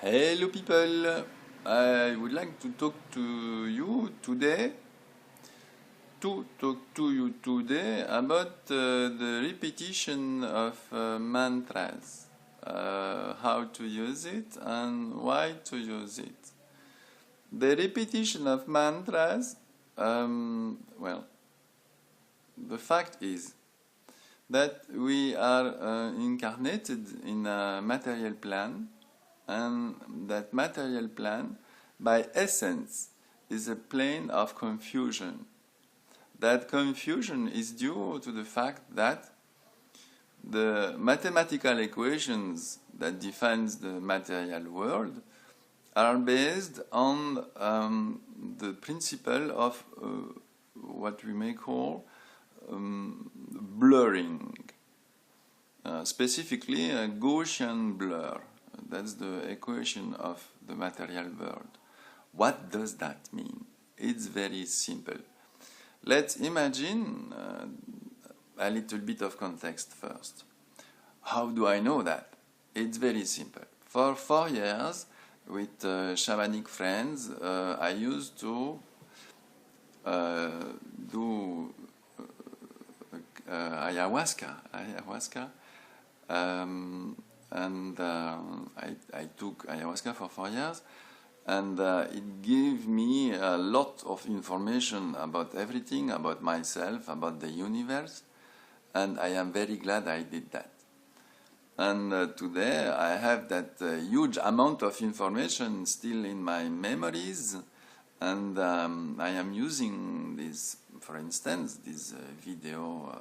Hello people, I would like to talk to you today about the repetition of mantras, how to use it and why to use it. The repetition of mantras, well, the fact is that we are incarnated in a material plane, and that material plane, by essence, is a plane of confusion. That confusion is due to the fact that the mathematical equations that define the material world are based on the principle of what we may call blurring, specifically a Gaussian blur. That's the equation of the material world. What does that mean? It's very simple. Let's imagine a little bit of context first. How do I know that? It's very simple. For 4 years, with shamanic friends, I used to do ayahuasca. I took ayahuasca for 4 years, and it gave me a lot of information about everything, about myself, about the universe, and I am very glad I did that. And today I have that huge amount of information still in my memories, and I am using this, for instance, this video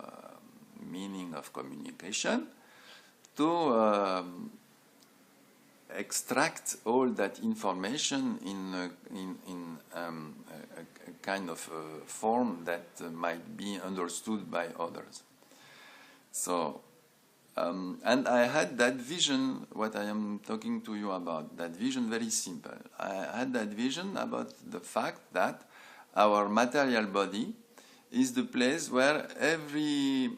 meaning of communication to extract all that information in a kind of form that might be understood by others. So, and I had that vision, what I am talking to you about, that vision very simple. I had that vision about the fact that our material body is the place where every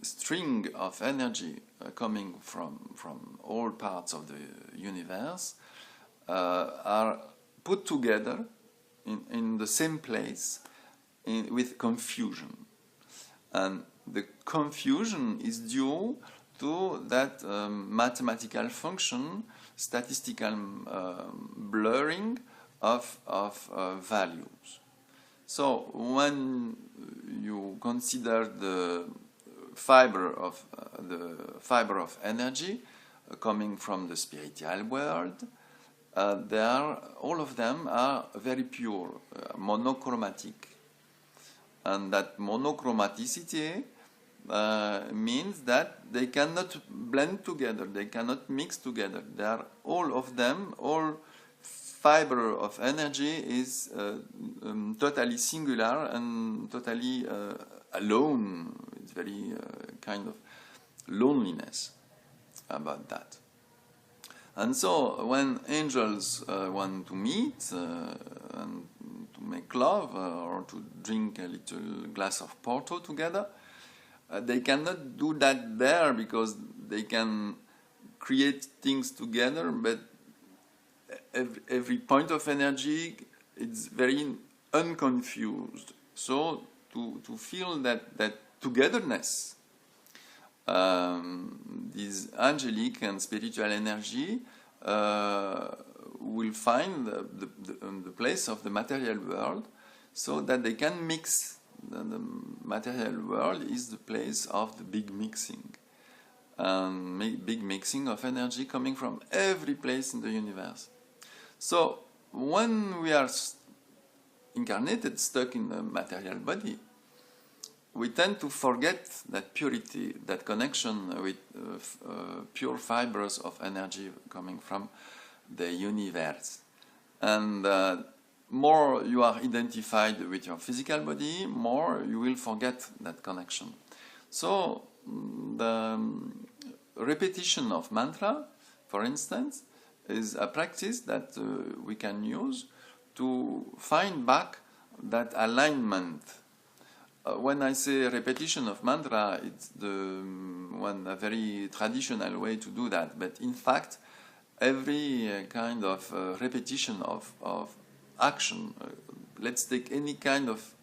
string of energy coming from all parts of the universe are put together in the same place with confusion. And the confusion is due to that mathematical function, statistical blurring of values. So when you consider the fiber of energy coming from the spiritual world, all of them are very pure, monochromatic, and that monochromaticity means that they cannot blend together, they cannot mix together. They are all of them, all fiber of energy is totally singular and totally alone. It's very kind of loneliness about that. And so when angels want to meet and to make love or to drink a little glass of Porto together, they cannot do that there because they can create things together, but every point of energy is very unconfused. So to feel that togetherness, this angelic and spiritual energy will find the place of the material world, so that they can mix. The material world is the place of the big mixing, big mixing of energy coming from every place in the universe. So when we are incarnated, stuck in a material body, we tend to forget that purity, that connection with pure fibers of energy coming from the universe. And more you are identified with your physical body, more you will forget that connection. So the repetition of mantra, for instance, is a practice that we can use to find back that alignment when I say repetition of mantra, it's a very traditional way to do that. But in fact, every kind of repetition of action, let's take any kind of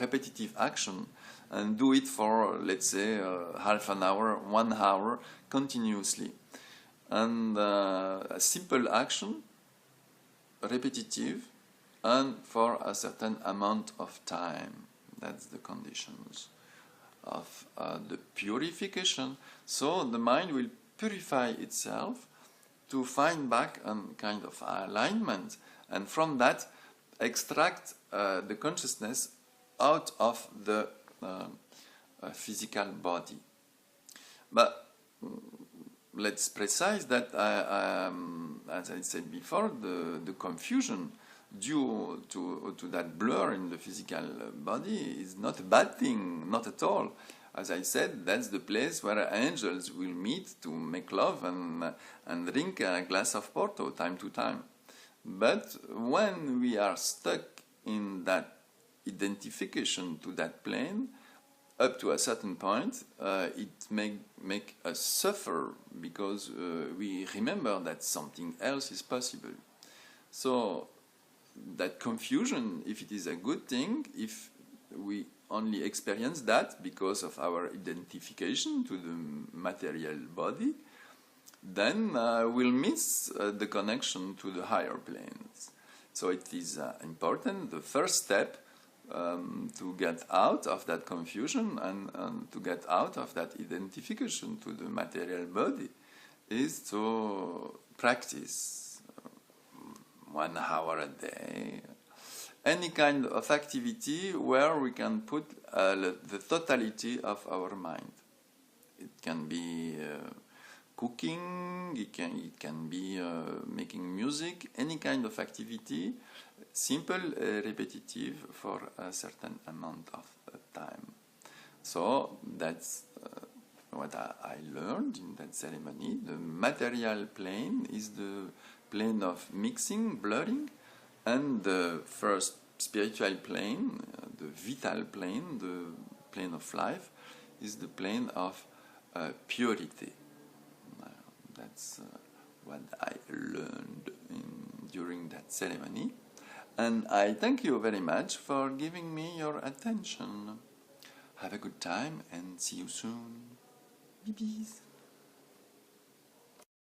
repetitive action and do it for, let's say, half an hour, 1 hour continuously. And a simple action, repetitive, and for a certain amount of time. That's the conditions of the purification. So the mind will purify itself to find back a kind of alignment, and from that extract the consciousness out of the physical body. But let's precise that, as I said before, the confusion due to that blur in the physical body is not a bad thing, not at all. As I said, that's the place where angels will meet to make love and drink a glass of Porto time to time. But when we are stuck in that identification to that plane, up to a certain point, it may make us suffer because we remember that something else is possible. So that confusion, if it is a good thing, if we only experience that because of our identification to the material body, then we'll miss the connection to the higher planes. So it is important, the first step to get out of that confusion and to get out of that identification to the material body is to practice 1 hour a day, any kind of activity where we can put the totality of our mind. It can be cooking, it can be making music, any kind of activity, simple, repetitive for a certain amount of time. So that's what I learned in that ceremony. The material plane is the plane of mixing, blurring, and the first spiritual plane, the vital plane, the plane of life, is the plane of purity. That's what I learned during that ceremony. And I thank you very much for giving me your attention. Have a good time and see you soon. Bye-bye.